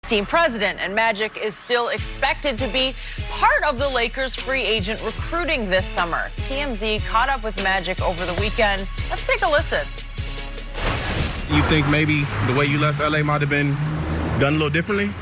Team president, and Magic is still expected to be part of the Lakers' free agent recruiting this summer. TMZ caught up with Magic over the weekend. Let's take a listen. You think maybe the way you left LA might have been done a little differently?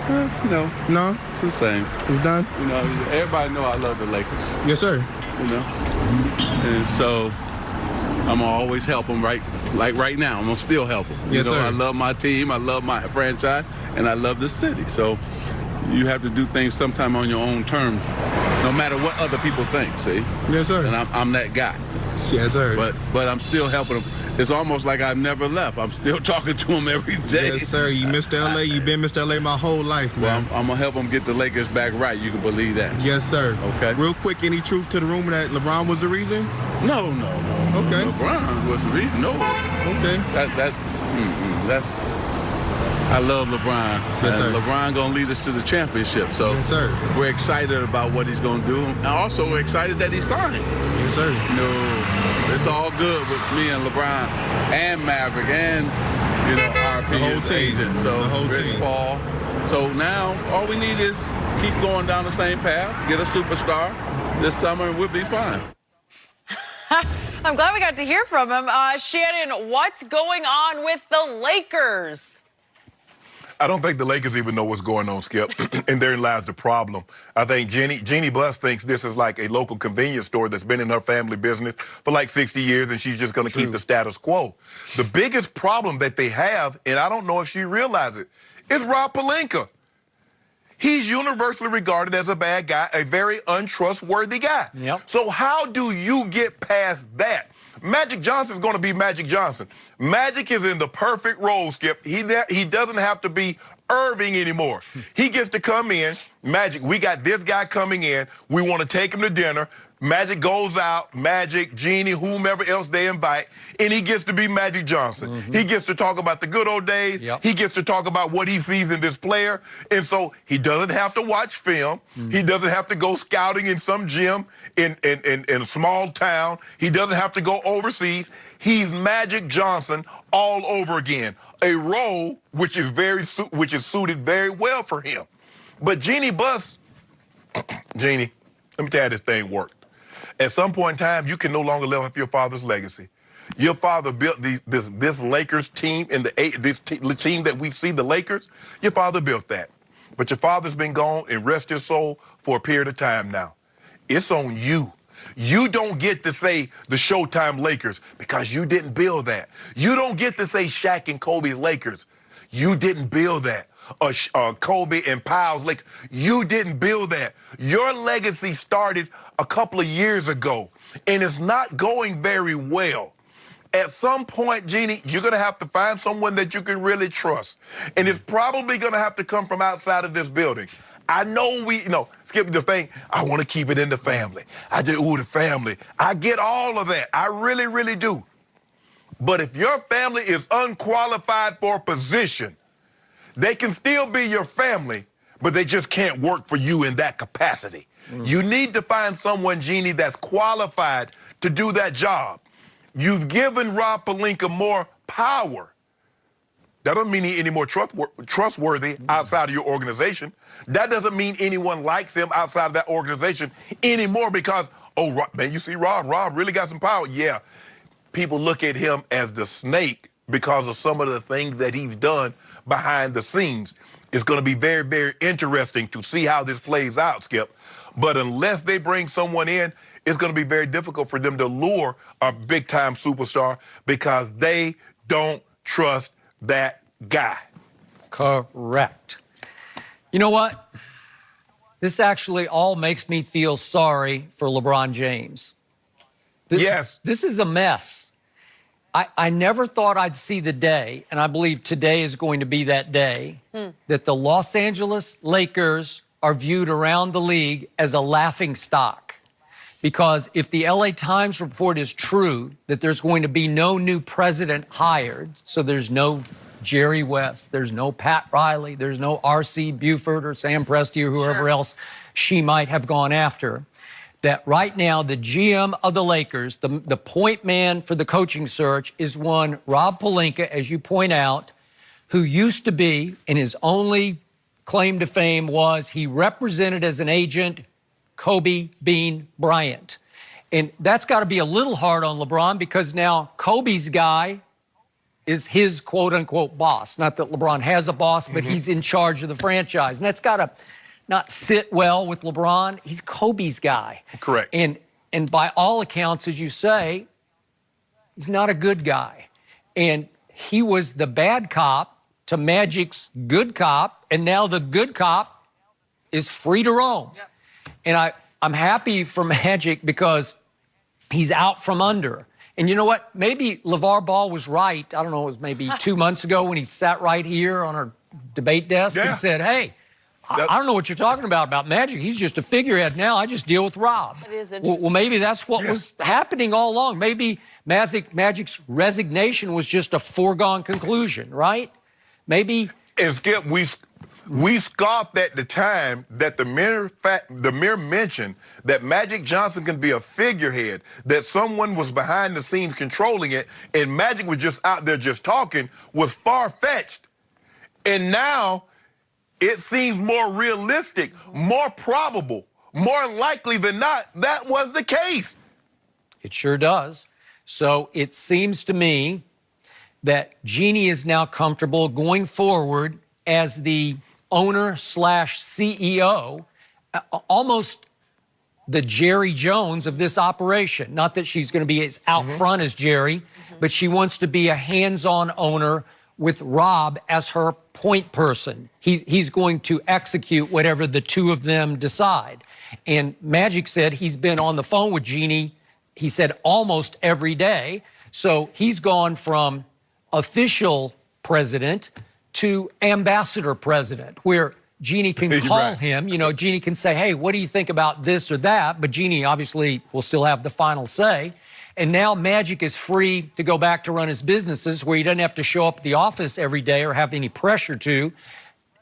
No. No? It's the same. It's done? You know, everybody know I love the Lakers. Yes, sir. You know? And so I'm gonna always help them right now. I'm gonna still help them. Yes, you know, sir. I love my team, I love my franchise, and I love the city. So you have to do things sometime on your own terms, no matter what other people think, see? Yes, sir. And I'm that guy. Yes, sir. But I'm still helping them. It's almost like I've never left. I'm still talking to them every day. Yes, sir. You missed LA. You've been Mr. LA my whole life, Well, man. I'm gonna help them get the Lakers back right. You can believe that. Yes, sir. Okay. Real quick, any truth to the rumor that LeBron was the reason? No. Okay. LeBron was the reason. No. Okay. That's. I love LeBron. Yes, and sir. LeBron gonna lead us to the championship. So Yes, sir. we're excited about what he's gonna do, and also we're excited that he signed. Yes, sir. No, it's all good with me and LeBron and Maverick and RP The whole his team. agent. So The whole Rich team. Paul. So now all we need is keep going down the same path, get a superstar this summer, and we'll be fine. I'm glad we got to hear from him. Shannon, what's going on with the Lakers? I don't think the Lakers even know what's going on, Skip, and therein lies the problem. I think Jeannie Buss thinks this is like a local convenience store that's been in her family business for like 60 years, and she's just going to keep the status quo. The biggest problem that they have, and I don't know if she realizes it, is Rob Pelinka. He's universally regarded as a bad guy, a very untrustworthy guy. Yep. So how do you get past that? Magic Johnson's going to be Magic Johnson. Magic is in the perfect role, Skip. He doesn't have to be Irving anymore. He gets to come in. Magic, we got this guy coming in. We want to take him to dinner. Magic goes out, Magic, Jeannie, whomever else they invite, and he gets to be Magic Johnson. He gets to talk about the good old days. Yep. He gets to talk about what he sees in this player. And so he doesn't have to watch film. He doesn't have to go scouting in some gym in a small town. He doesn't have to go overseas. He's Magic Johnson all over again, a role which is suited very well for him. But Jeannie Buss, Jeannie, let me tell you how this thing worked. At some point in time, you can no longer live off your father's legacy. Your father built this Lakers team, and the team that we see, the Lakers, your father built that. But your father's been gone, and rest his soul, for a period of time now. It's on you. You don't get to say the Showtime Lakers because you didn't build that. You don't get to say Shaq and Kobe's Lakers. You didn't build that. Kobe and Powell's Lakers. You didn't build that. Your legacy started a couple of years ago, and it's not going very well. At some point, Jeannie, you're going to have to find someone that you can really trust, and it's probably going to have to come from outside of this building. I know Skip, the thing, I want to keep it in the family. The family. I get all of that. I really, really do. But if your family is unqualified for a position, they can still be your family, but they just can't work for you in that capacity. You need to find someone, Jeannie, that's qualified to do that job. You've given Rob Pelinka more power. That doesn't mean he's any more trustworthy outside of your organization. That doesn't mean anyone likes him outside of that organization anymore because, oh, man, you see Rob really got some power. Yeah, people look at him as the snake because of some of the things that he's done behind the scenes. It's going to be very, very interesting to see how this plays out, Skip. But unless they bring someone in, it's going to be very difficult for them to lure a big-time superstar because they don't trust that guy. Correct. You know what? This actually all makes me feel sorry for LeBron James. Yes. This is a mess. I never thought I'd see the day, and I believe today is going to be that day, that the Los Angeles Lakers are viewed around the league as a laughing stock. Because if the LA Times report is true, that there's going to be no new president hired, so there's no Jerry West, there's no Pat Riley, there's no R.C. Buford or Sam Presti or whoever else she might have gone after, that right now the GM of the Lakers, the point man for the coaching search is one Rob Pelinka, as you point out, who used to be, in his only claim to fame was he represented as an agent Kobe Bean Bryant. And that's got to be a little hard on LeBron because now Kobe's guy is his quote-unquote boss. Not that LeBron has a boss, but he's in charge of the franchise. And that's got to not sit well with LeBron. He's Kobe's guy. Correct. And by all accounts, as you say, he's not a good guy. And he was the bad cop to Magic's good cop, and now the good cop is free to roam. Yep. And I'm happy for Magic because he's out from under. And you know what? Maybe LeVar Ball was right. I don't know, it was maybe 2 months ago when he sat right here on our debate desk and said, hey, I don't know what you're talking about Magic. He's just a figurehead now. I just deal with Rob. That is interesting. Well, maybe that's what was happening all along. Maybe Magic's resignation was just a foregone conclusion, right? Maybe. And Skip, we scoffed at the time that the mere mention that Magic Johnson can be a figurehead, that someone was behind the scenes controlling it, and Magic was just out there just talking, was far-fetched. And now it seems more realistic, more probable, more likely than not that was the case. It sure does. So it seems to me that Jeannie is now comfortable going forward as the owner/CEO, almost the Jerry Jones of this operation. Not that she's going to be as out front as Jerry, but she wants to be a hands-on owner with Rob as her point person. He's going to execute whatever the two of them decide. And Magic said he's been on the phone with Jeannie, he said almost every day. So he's gone from official president to ambassador president, where Jeannie can call him. You know, Jeannie can say, hey, what do you think about this or that? But Jeannie obviously will still have the final say. And now Magic is free to go back to run his businesses where he doesn't have to show up at the office every day or have any pressure to.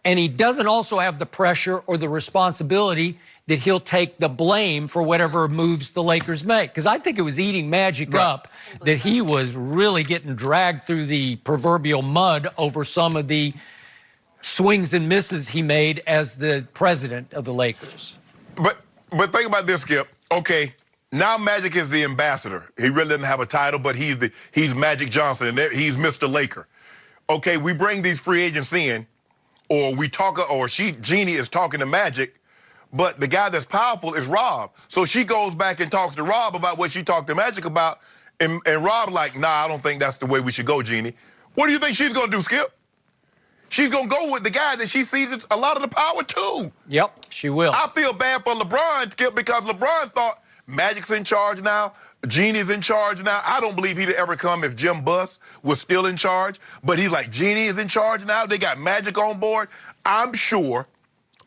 And he doesn't also have the pressure or the responsibility that he'll take the blame for whatever moves the Lakers make. Because I think it was eating Magic up that he was really getting dragged through the proverbial mud over some of the swings and misses he made as the president of the Lakers. But think about this, Skip. Okay, now Magic is the ambassador. He really doesn't have a title, but he's Magic Johnson, and he's Mr. Laker. Okay, we bring these free agents in, or Jeannie is talking to Magic, but the guy that's powerful is Rob. So she goes back and talks to Rob about what she talked to Magic about, and Rob like, nah, I don't think that's the way we should go, Jeannie. What do you think she's going to do, Skip? She's going to go with the guy that she sees a lot of the power to. Yep, she will. I feel bad for LeBron, Skip, because LeBron thought Magic's in charge now, Jeannie's in charge now. I don't believe he'd ever come if Jim Buss was still in charge. But he's like, Jeannie is in charge now. They got Magic on board. I'm sure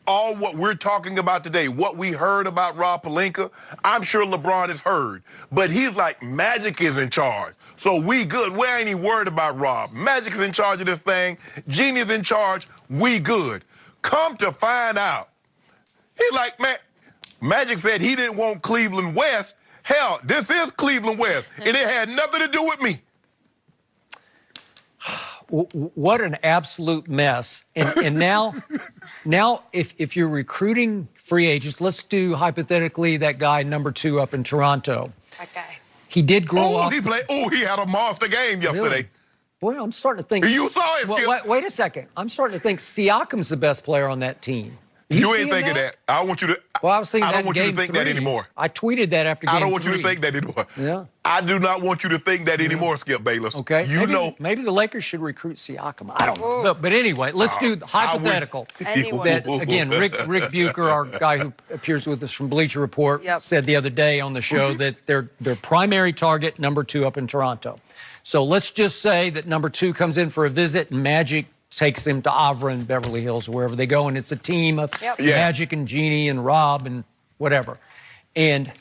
all what we're talking about today, what we heard about Rob Pelinka, I'm sure LeBron has heard. But he's like, Magic is in charge. So we good. We ain't even worried about Rob. Magic's in charge of this thing. Jeannie's in charge. We good. Come to find out, he's like, man, Magic said he didn't want Cleveland West. Hell, this is Cleveland West, and it had nothing to do with me. What an absolute mess. And now if you're recruiting free agents, let's do hypothetically that guy number 2 up in Toronto. That guy. He did grow up. He had a monster game yesterday. Really? Boy, I'm starting to think. You saw it, Skip. Wait a second. I'm starting to think Siakam's the best player on that team. You ain't thinking that. I want you to. Well, I was thinking I don't want you to think that anymore. I tweeted that after game 3. I don't want you to think that anymore. Yeah. I do not want you to think that anymore, Skip Bayless. Okay. Maybe the Lakers should recruit Siakam. I don't know. But anyway, let's do the hypothetical. That, again, Rick Bucher, our guy who appears with us from Bleacher Report, said the other day on the show that their primary target, number 2 up in Toronto. So let's just say that number 2 comes in for a visit and Magic takes him to Avra and Beverly Hills, wherever they go, and it's a team of Magic and Jeannie and Rob and whatever. And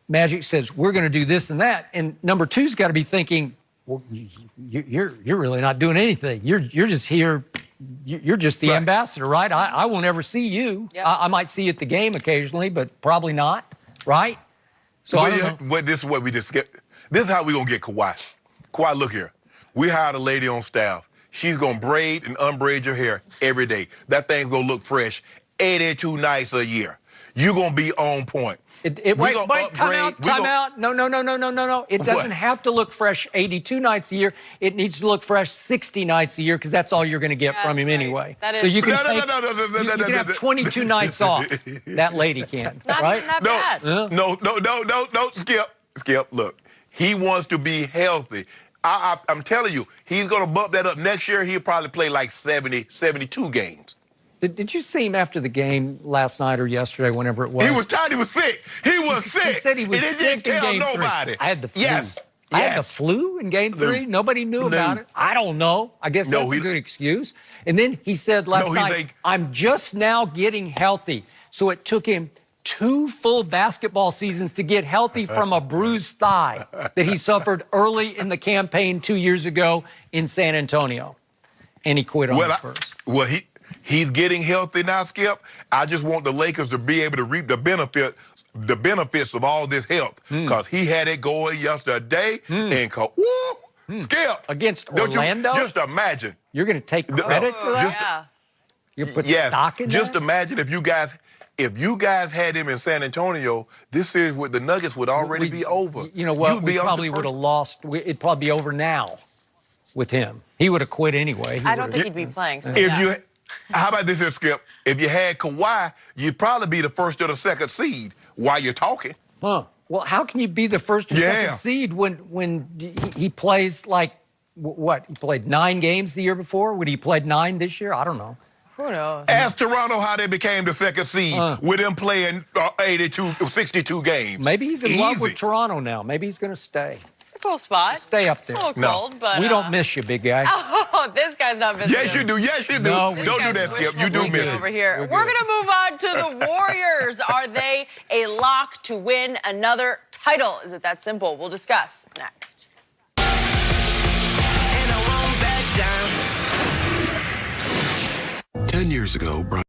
Magic says, we're going to do this and that. And number 2's got to be thinking, well, you're really not doing anything. You're just here. You're just the ambassador, right? I won't ever see you. Yep. I might see you at the game occasionally, but probably not, right? So I don't know. This is what we just skipped. This is how we going to get Kawhi. Kawhi, look here. We hired a lady on staff. she's going to braid and unbraid your hair every day. That thing's going to look fresh 82 nights a year. You're going to be on point. Wait, time out. No. It doesn't have to look fresh 82 nights a year. It needs to look fresh 60 nights a year because that's all you're going to get from him anyway. That is so you can you can have 22 nights off. That lady can, right? Not bad. No, Skip, look. He wants to be healthy. I'm telling you, he's going to bump that up. Next year, he'll probably play like 70, 72 games. Did you see him after the game last night or yesterday, whenever it was? He was tired. He was sick. He was sick. He said he was and sick didn't in tell game nobody. 3. I had the flu. Yes. I had the flu in game 3. Nobody knew about it. I don't know. I guess that's a good excuse. And then he said last night, I'm just now getting healthy. So it took him 2 full basketball seasons to get healthy from a bruised thigh that he suffered early in the campaign 2 years ago in San Antonio. And he quit on the Spurs. He's getting healthy now, Skip. I just want the Lakers to be able to reap the benefits of all this health, because he had it going yesterday. And Skip against Orlando. Just imagine. You're going to take credit for that. You put stock in just that? imagine if you guys had him in San Antonio, this series with the Nuggets would already be over. You know what? We probably would have lost. It'd probably be over now with him. He would have quit anyway. I don't think he'd be playing. So how about this here, Skip? If you had Kawhi, you'd probably be the first or the second seed while you're talking. Huh. Well, how can you be the first or second seed when he plays like, what? He played 9 games the year before? Would he played 9 this year? I don't know. Who knows? Ask Toronto how they became the second seed with them playing 62 games. Maybe he's in love with Toronto now. Maybe he's going to stay. It's a cool spot. Stay up there. It's a little cold, but... We don't miss you, big guy. Oh, this guy's not missing Yes, you do. Yes, you do. No, don't do that, Skip. You do miss it. Over here. We're going to move on to the Warriors. Are they a lock to win another title? Is it that simple? We'll discuss next. 10 years ago, Brian